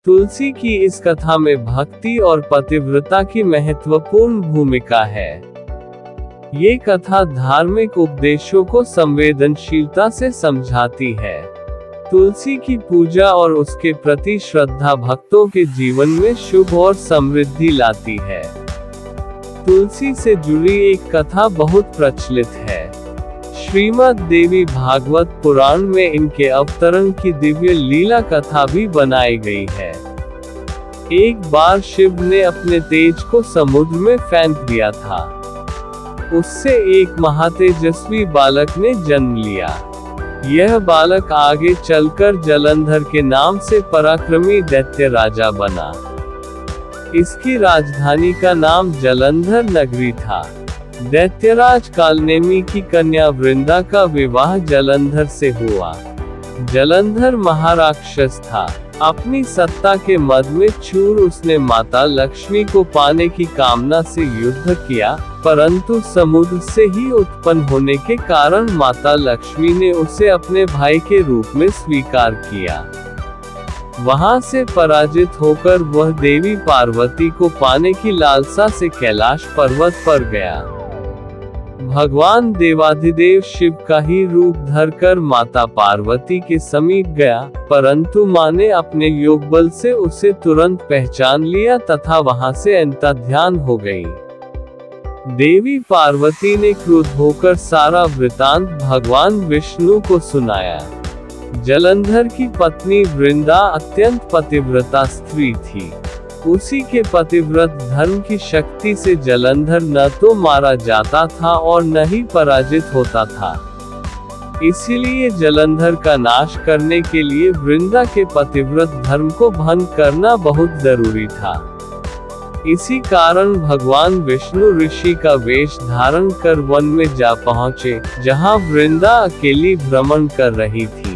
तुलसी की इस कथा में भक्ति और पतिव्रता की महत्वपूर्ण भूमिका है। ये कथा धार्मिक उपदेशों को संवेदनशीलता से समझाती है। तुलसी की पूजा और उसके प्रति श्रद्धा भक्तों के जीवन में शुभ और समृद्धि लाती है। तुलसी से जुड़ी एक कथा बहुत प्रचलित है। श्रीमद् देवी भागवत पुराण में इनके अवतरण की दिव्य लीला कथा भी बनाई गई है। एक बार शिव ने अपने तेज को समुद्र में फेंक दिया था। उससे एक महातेजस्वी बालक ने जन्म लिया। यह बालक आगे चलकर जलंधर के नाम से पराक्रमी दैत्य राजा बना। इसकी राजधानी का नाम जलंधर नगरी था। दैत्यराज कालनेमी की कन्या वृंदा का विवाह जलंधर से हुआ। जलंधर महाराक्षस था। अपनी सत्ता के मद में चूर उसने माता लक्ष्मी को पाने की कामना से युद्ध किया, परंतु समुद्र से ही उत्पन्न होने के कारण माता लक्ष्मी ने उसे अपने भाई के रूप में स्वीकार किया। वहां से पराजित होकर वह देवी पार्वती को पाने की लालसा से कैलाश पर्वत पर गया। भगवान देवाधिदेव शिव का ही रूप धरकर माता पार्वती के समीप गया, परंतु मां ने अपने योग बल से उसे तुरंत पहचान लिया तथा वहां से अंतर्ध्यान हो गई। देवी पार्वती ने क्रुद्ध होकर सारा वृतांत भगवान विष्णु को सुनाया। जलंधर की पत्नी वृंदा अत्यंत पतिव्रता स्त्री थी। उसी के पतिव्रत धर्म की शक्ति से जलंधर न तो मारा जाता था और न ही पराजित होता था। इसीलिए जलंधर का नाश करने के लिए वृंदा के पतिव्रत धर्म को भंग करना बहुत जरूरी था। इसी कारण भगवान विष्णु ऋषि का वेश धारण कर वन में जा पहुँचे, जहाँ वृंदा अकेली भ्रमण कर रही थी।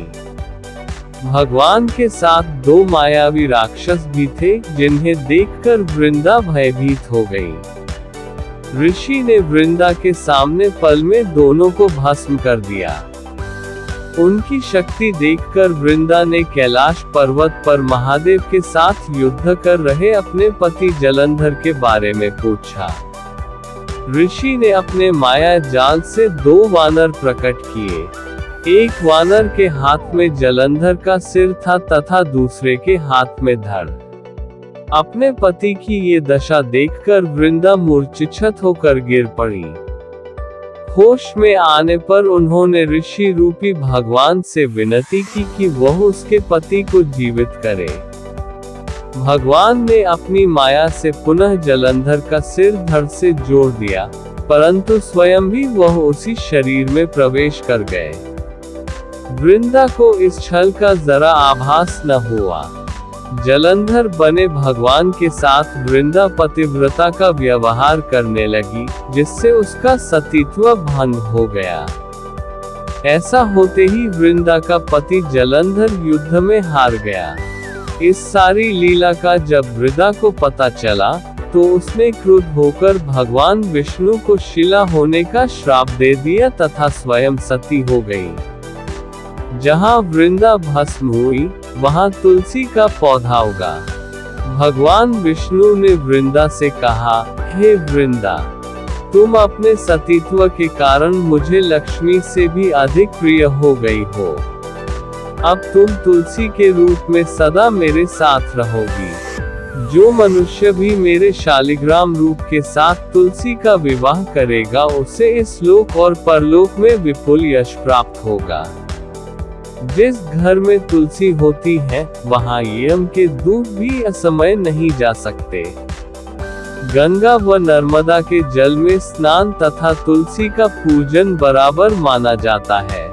भगवान के साथ दो मायावी राक्षस भी थे, जिन्हें देखकर वृंदा भयभीत हो गई। ऋषि ने वृंदा के सामने पल में दोनों को भस्म कर दिया। उनकी शक्ति देखकर वृंदा ने कैलाश पर्वत पर महादेव के साथ युद्ध कर रहे अपने पति जलंधर के बारे में पूछा। ऋषि ने अपने माया जाल से दो वानर प्रकट किए। एक वानर के हाथ में जलंधर का सिर था तथा दूसरे के हाथ में धड़। अपने पति की ये दशा देखकर वृंदा मूर्छित होकर गिर पड़ी। होश में आने पर उन्होंने ऋषि रूपी भगवान से विनती की कि वह उसके पति को जीवित करे। भगवान ने अपनी माया से पुनः जलंधर का सिर धड़ से जोड़ दिया, परंतु स्वयं भी वह उसी शरीर में प्रवेश कर गए। वृंदा को इस छल का जरा आभास न हुआ। जलंधर बने भगवान के साथ वृंदा पतिव्रता का व्यवहार करने लगी, जिससे उसका सतीत्व भंग हो गया। ऐसा होते ही वृंदा का पति जलंधर युद्ध में हार गया। इस सारी लीला का जब वृंदा को पता चला, तो उसने क्रुद्ध होकर भगवान विष्णु को शिला होने का श्राप दे दिया तथा स्वयं सती हो गई। जहाँ वृंदा भस्म हुई, वहाँ तुलसी का पौधा उगा। भगवान विष्णु ने वृंदा से कहा, हे वृंदा, तुम अपने सतीत्व के कारण मुझे लक्ष्मी से भी अधिक प्रिय हो गई हो। अब तुम तुलसी के रूप में सदा मेरे साथ रहोगी। जो मनुष्य भी मेरे शालिग्राम रूप के साथ तुलसी का विवाह करेगा, उसे इस लोक और परलोक में विपुल यश प्राप्त होगा। जिस घर में तुलसी होती है, वहाँ यम के दूत भी असमय नहीं जा सकते। गंगा व नर्मदा के जल में स्नान तथा तुलसी का पूजन बराबर माना जाता है।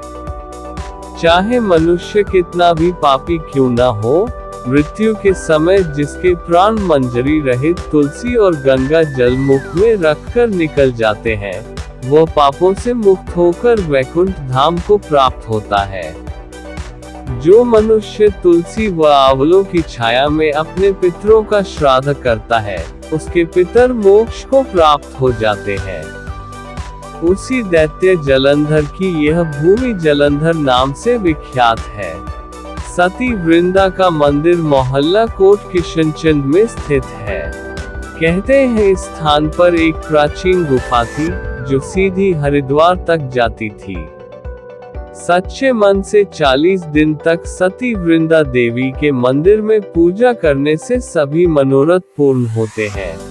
चाहे मनुष्य कितना भी पापी क्यों न हो, मृत्यु के समय जिसके प्राण मंजरी रहित तुलसी और गंगा जल मुख में रखकर निकल जाते हैं, वह पापों से मुक्त होकर वैकुंठ धाम को प्राप्त होता है। जो मनुष्य तुलसी व आंवलों की छाया में अपने पितरों का श्राद्ध करता है, उसके पितर मोक्ष को प्राप्त हो जाते हैं। उसी दैत्य जलंधर की यह भूमि जलंधर नाम से विख्यात है। सती वृंदा का मंदिर मोहल्ला कोट किशनचंद में स्थित है। कहते हैं इस स्थान पर एक प्राचीन गुफा थी, जो सीधी हरिद्वार तक जाती थी। सच्चे मन से 40 दिन तक सती वृंदा देवी के मंदिर में पूजा करने से सभी मनोरथ पूर्ण होते हैं।